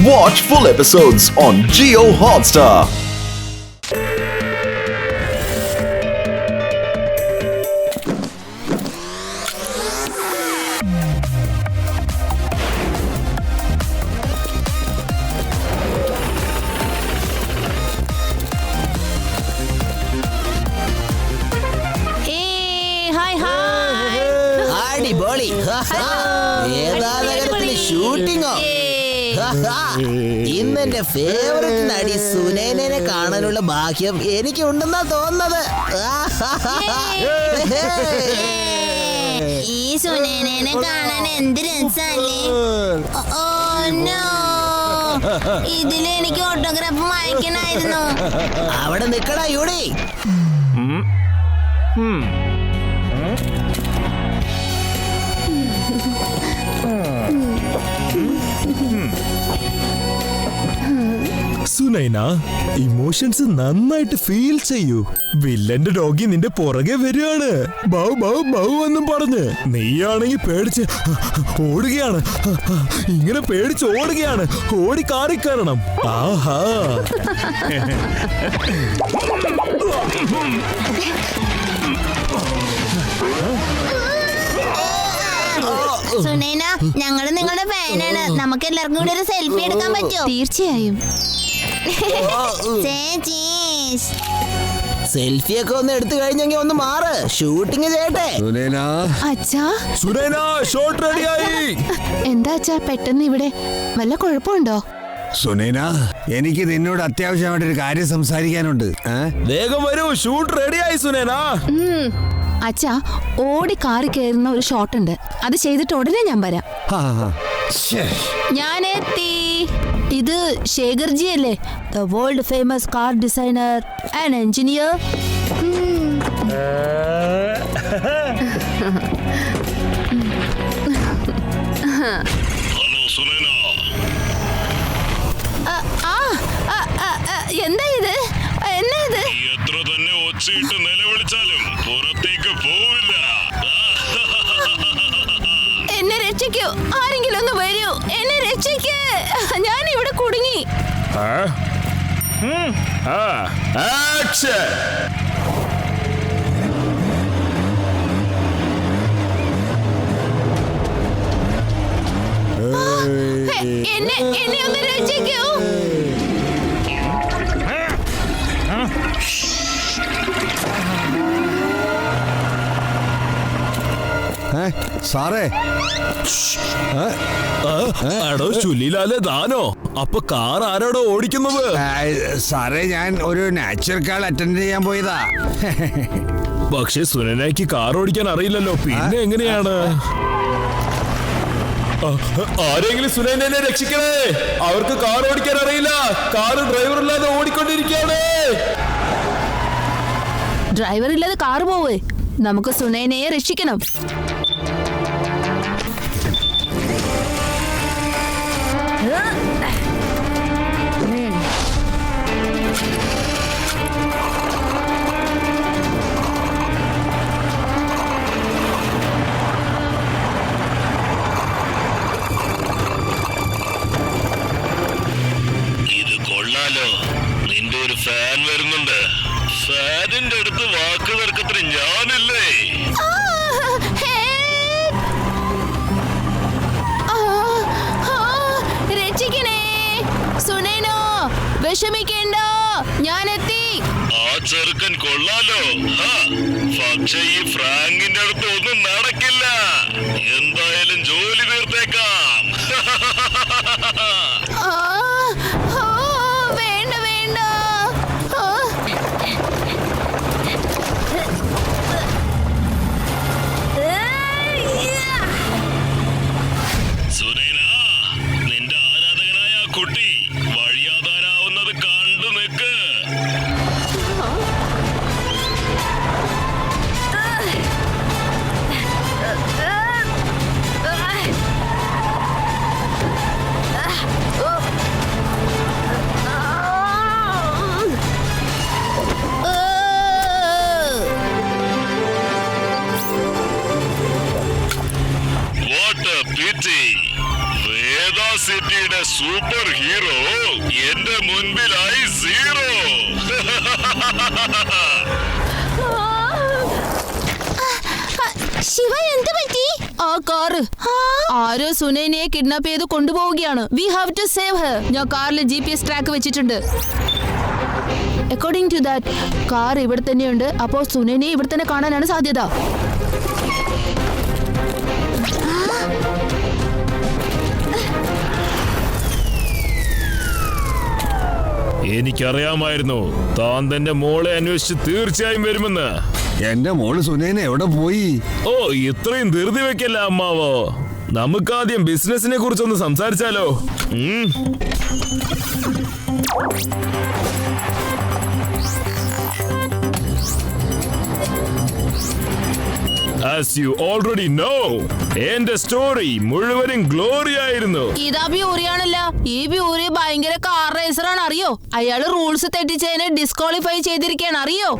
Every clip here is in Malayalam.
Watch full episodes on Jio Hotstar. ഷൂട്ടിങ്ങോ? ഇന്നെന്റെ ഫേവറേറ്റ് നടി സുനൈനയെ കാണാനുള്ള ഭാഗ്യം എനിക്കുണ്ടെന്നാ തോന്നുന്നത്. ഈ സുനൈനയെ കാണാൻ എന്ത് രസല്ലേ. ഇതില് എനിക്ക് ഓട്ടോഗ്രാഫ് വായിക്കണായിരുന്നു. അവിടെ നിക്കടാ യൂണി. സുനൈന, ഇമോഷൻസ് നന്നായിട്ട് ഫീൽ ചെയ്യൂ. വില്ലന്റെ ഡോഗി നിന്റെ പുറകെ വരികയാണ്. ബൗ ബൗ ബൗ എന്നും പറഞ്ഞ് നീയാണെങ്കിൽ പേടിച്ച് ഓടുകയാണ്. ഇങ്ങനെ പേടിച്ച് ഓടുകയാണ്. ഓടി കാറി കയറണം. ആഹാ, സുനൈന, ഞങ്ങള് നിങ്ങളുടെ ഫാനാണ്. നമുക്ക് എല്ലാവർക്കും കൂടി ഒരു സെൽഫി എടുക്കാൻ പറ്റുമോ? തീർച്ചയായും. സെൽഫിയൊക്കെ ഒന്ന് എടുത്തു കഴിഞ്ഞെങ്കിൽ ഒന്ന് മാറ്. ഷൂട്ടിങ് ചെയ്യട്ടെ. അച്ഛാ, സുനൈന ഷോട്ട് റെഡിയായി. എന്താ അച്ഛാ പെട്ടെന്ന് ഇവിടെ? വല്ല കുഴപ്പമുണ്ടോ? സുനൈന, എനിക്ക് നിന്നോട് അത്യാവശ്യമായിട്ടൊരു കാര്യം സംസാരിക്കാനുണ്ട്. വേഗം വരൂ, ഷൂട്ട് റെഡിയായി സുനൈന. അച്ഛാ, ഓടി കാറി കയറുന്ന ഒരു ഷോട്ട് ഉണ്ട്. അത് ചെയ്തിട്ട് ഉടനെ ഞാൻ വരാം. ഞാൻ എത്തി. ഇത് ശേഖർജി അല്ലേ? The world famous car designer and engineer. എന്താ ഇത്? എന്നാ ഇത്? എത്ര തന്നെ ഒച്ചയിട്ട് നിലവിളിച്ചാലും പുറത്തേക്ക് പോവില്ല. എന്നെ രക്ഷിക്കൂ, ആരെങ്കിലും ഒന്ന് വരൂ, എന്നെ രക്ഷിക്ക്. ഞാൻ ഇവിടെ കുടുങ്ങി. ആക്ഷൻ. എന്നെ ഒന്ന് രക്ഷിക്കൂ. സാറേ, അടോ ചുല്ലിലാലെ ദാനോ? അപ്പൊ കാർ ആരാടോ ഓടിക്കുന്നത്? സാറേ, ഞാൻ ഒരു നാച്ചുറൽ കാൾ അറ്റൻഡ് ചെയ്യാൻ പോയതാ. പക്ഷെ സുനൈനയ്ക്ക് കാർ ഓടിക്കാൻ അറിയില്ലല്ലോ, പിന്നെ എങ്ങനെയാണ്? ആരെങ്കിലും സുനൈനയെ രക്ഷിക്കണേ. അവർക്ക് കാർ ഓടിക്കാൻ അറിയില്ല. കാർ ഡ്രൈവർ ഇല്ലാതെ ഓടിക്കൊണ്ടിരിക്കുകയാണ്. ഡ്രൈവർ ഇല്ലാതെ കാർ പോവേ. നമുക്ക് സുനൈനയെ രക്ഷിക്കണം. ഇത് കൊള്ളാലോ. നിന്റെ ഒരു ഫാൻ വരുന്നുണ്ട്. ഫാനിന്റെ അടുത്ത് വാക്ക് തർക്കത്തിന് ഞാനില്ലേ? രക്ഷിക്കണേ സുനൈനോ, വിഷമിക്കേണ്ട, ഞാൻ എത്തി. ആ ചെറുക്കൻ കൊള്ളാലോ. പക്ഷെ ഈ ഫ്രാങ്കിന്റെ അടുത്ത് ഒന്നും നടക്കില്ല. എന്തായാലും ജോലി തീർത്തേക്കാം. വേണ്ട വേണ്ട. സുനൈന, നിന്റെ ആരാധകനായ ആ കുട്ടി വഴിയാധാരാവുന്നത് കണ്ടു നിൽക്ക്. സിറ്റിയുടെ സൂപ്പർ ഹീറോ എന്റെ മുൻപിലായി സീറോ. ശിവ എന്ത് പറ്റി? ആ കാറ് ആരോ സുനൈനയെ കിഡ്നാപ്പ് ചെയ്ത് കൊണ്ടുപോവുകയാണ്. We have to save her. ഞാൻ കാറിൽ GPS ട്രാക്ക് വെച്ചിട്ടുണ്ട്. അക്കോർഡിംഗ് ടു ദാറ്റ് കാർ ഇവിടെ തന്നെയുണ്ട്. അപ്പോൾ സുനൈനയെ ഇവിടെ തന്നെ കാണാനാണ് സാധ്യത. എനിക്കറിയാമായിരുന്നു താൻ തന്റെ മോളെ അന്വേഷിച്ച് തീർച്ചയായും വരുമെന്ന്. എന്റെ മോള് സുനൈന എവിടെ പോയി? ഓ, ഇത്രയും ധൃതി വെക്കല്ല അമ്മാവോ. നമുക്കാദ്യം ബിസിനസിനെ കുറിച്ചൊന്ന് സംസാരിച്ചാലോ? As you already know, എന്റെ സ്റ്റോറി മുഴുവനും ഗ്ലോറി ആയിരുന്നു. ഇതാ ബ്യൂറിയാണല്ല. ഈ ബ്യൂറി ഭയങ്കര കാർ റേസറാണ്, അറിയോ? അയാള് റൂൾസ് തെറ്റിച്ചതിനെ ഡിസ്ക്വാളിഫൈ ചെയ്തിരിക്കുകയാണ്, അറിയോ?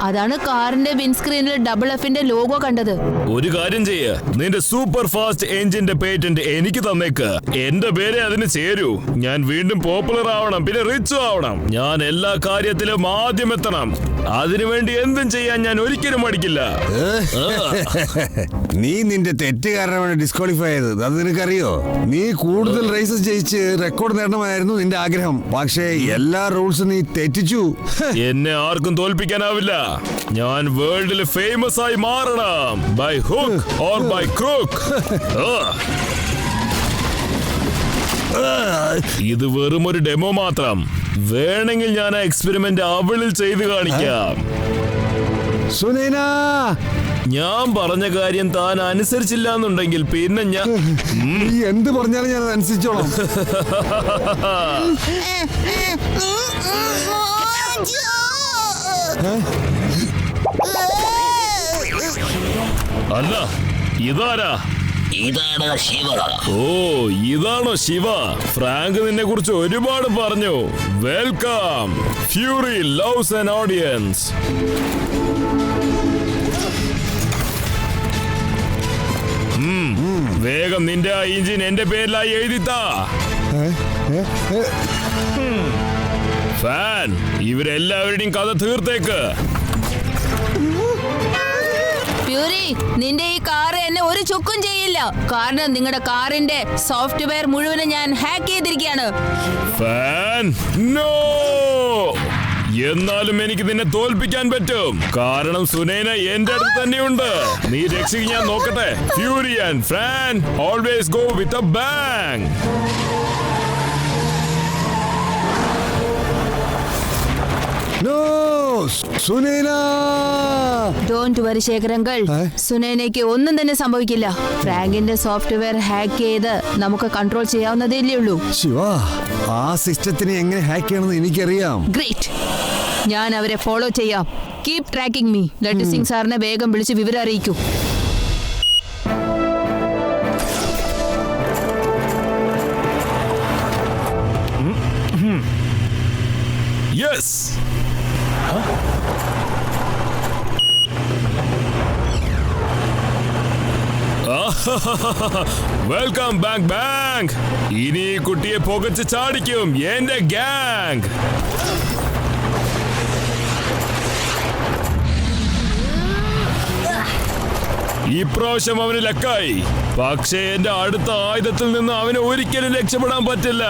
അതാണ് കാറിന്റെ വിൻസ്ക്രീനിൽ DFF ലോഗോ കണ്ടത്. ഒരു കാര്യം ചെയ്യ, നിന്റെ സൂപ്പർ ഫാസ്റ്റ് എഞ്ചിന്റെ പേറ്റന്റ് എനിക്ക് തന്നേക്ക്. എന്റെ പേരെ അതിന് ചേരൂ. ഞാൻ വീണ്ടും പോപ്പുലർ ആവണം, പിന്നെ റിച്ചും ആവണം. ഞാൻ എല്ലാ കാര്യത്തിലും ആദ്യം എത്തണം. അതിനുവേണ്ടി എന്തും ചെയ്യാൻ ഞാൻ ഒരിക്കലും മടിക്കില്ല. നീ നിന്റെ തെറ്റ് കാരണമാണ് ഡിസ്ക്വാളിഫൈ ചെയ്തത്. അത് നിനക്കറിയോ? നീ കൂടുതൽ റേസസ് ജയിച്ച് റെക്കോർഡ് നേടണമായിരുന്നു നിന്റെ ആഗ്രഹം. പക്ഷേ എല്ലാ റൂൾസും നീ തെറ്റിച്ചു. എന്നെ ആർക്കും തോൽപ്പിക്കാനാവില്ല. ഞാൻ വേൾഡിൽ ഫേമസ് ആയി മാറണം. By hook or by crook. ഇത് വെറും ഒരു ഡെമോ മാത്രം. വേണമെങ്കിൽ ഞാൻ ആ എക്സ്പെരിമെന്റ് അവളിൽ ചെയ്ത് കാണിക്കാം. സുനൈന, ഞാൻ പറഞ്ഞ കാര്യം താൻ അനുസരിച്ചില്ല എന്നുണ്ടെങ്കിൽ പിന്നെ ഞാൻ നീ എന്ത് പറഞ്ഞാലും ഞാൻ അനുസരിച്ചോളാം. അല്ല, ഇതാരാ? ഇതാണ് ശിവ. ഓ, ഇതാണോ ശിവ? ഫ്രാങ്ക് നിന്നെ കുറിച്ച് ഒരുപാട് പറഞ്ഞു. Welcome. Fury loves an audience. വേഗം നിന്റെ ആ എഞ്ചിൻ എന്റെ പേരിലായി എഴുതിത്താ. ഫാൻ, ഇവരെല്ലാവരുടെയും കഥ തീർത്തേക്ക്. ഫ്യൂറി, നിന്റെ ഈ കാർ എന്നെ ഒരു ചുക്കും ചെയ്യില്ല. കാരണം നിങ്ങളുടെ കാറിന്റെ സോഫ്റ്റ്വെയർ മുഴുവനും ഞാൻ ഹാക്ക് ചെയ്തിരിക്കുകയാണ്. Fan, no. എന്നാലും എനിക്ക് നിന്നെ തോൽപ്പിക്കാൻ പറ്റും. കാരണം സുനൈന എന്റെ അടുത്ത് തന്നെയുണ്ട്. നീ രക്ഷിക്കാൻ ഞാൻ നോക്കട്ടെ. Fury and fan always go with a bang. Sunaina, don't worry ശേഖരങ്കൾ. സുനൈനയ്ക്ക് ഒന്നും തന്നെ സംഭവിക്കില്ല. ഫ്രാങ്കിന്റെ സോഫ്റ്റ്വെയർ ഹാക്ക് ചെയ്ത് നമുക്ക് കൺട്രോൾ ചെയ്യാവുന്നതേ ഉള്ളൂ. ശിവ, ആ സിസ്റ്റത്തിനെ എങ്ങനെ ഹാക്ക് ചെയ്യണമെന്ന് എനിക്കറിയാം. ഗ്രേറ്റ്. ഞാൻ അവരെ ഫോളോ ചെയ്യാം. Keep tracking me. ലട്ട് സിംഗ് സാറിനെ വേഗം വിളിച്ച് വിവരം അറിയിക്കൂ. യെസ്. Welcome bank bank. ഇനി ഈ കുട്ടിയെ പുകച്ച് ചാടിക്കും എന്റെ ഗാങ്. ഇപ്രാവശ്യം അവന് ലക്കായി. പക്ഷേ എന്റെ അടുത്ത ആയുധത്തിൽ നിന്ന് അവന് ഒരിക്കലും രക്ഷപ്പെടാൻ പറ്റില്ല.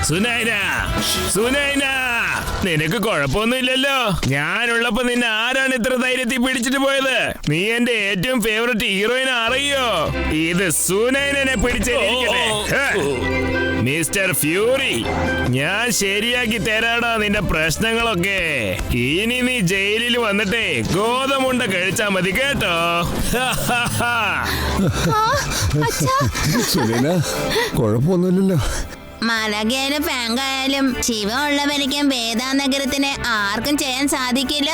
സുനൈന, സുനൈന, നിനക്ക് കുഴപ്പമൊന്നുമില്ലല്ലോ. ഞാനുള്ളപ്പോ നിന്നെ ആരാണ് ഇത്ര ധൈര്യത്തിൽ പിടിച്ചിട്ട് പോയത്? നീ എന്റെ ഏറ്റവും ഫേവററ്റ് ഹീറോയിനെ അറിയോ? ഇത് സുനൈനെ പിടിച്ചിരിക്കട്ടെ. മിസ്റ്റർ ഫ്യൂറി, ഞാൻ ശരിയാക്കി തരാടാ നിന്റെ പ്രശ്നങ്ങളൊക്കെ. ഇനി നീ ജയിലിൽ വന്നിട്ടേ ഗോതമുണ്ട കഴിച്ചാ മതി കേട്ടോ. സുനൈന, കുഴപ്പമൊന്നുമില്ലല്ലോ. മാലാഖയായാലും ഫാങ്കായാലും ശിവമുള്ളവനിക്കും വേദാനഗരത്തിന് ആർക്കും ചെയ്യാൻ സാധിക്കില്ല.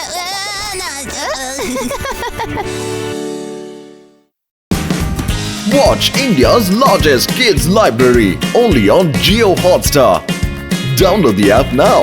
Watch India's largest kids library only on Jio Hotstar. Download the app now.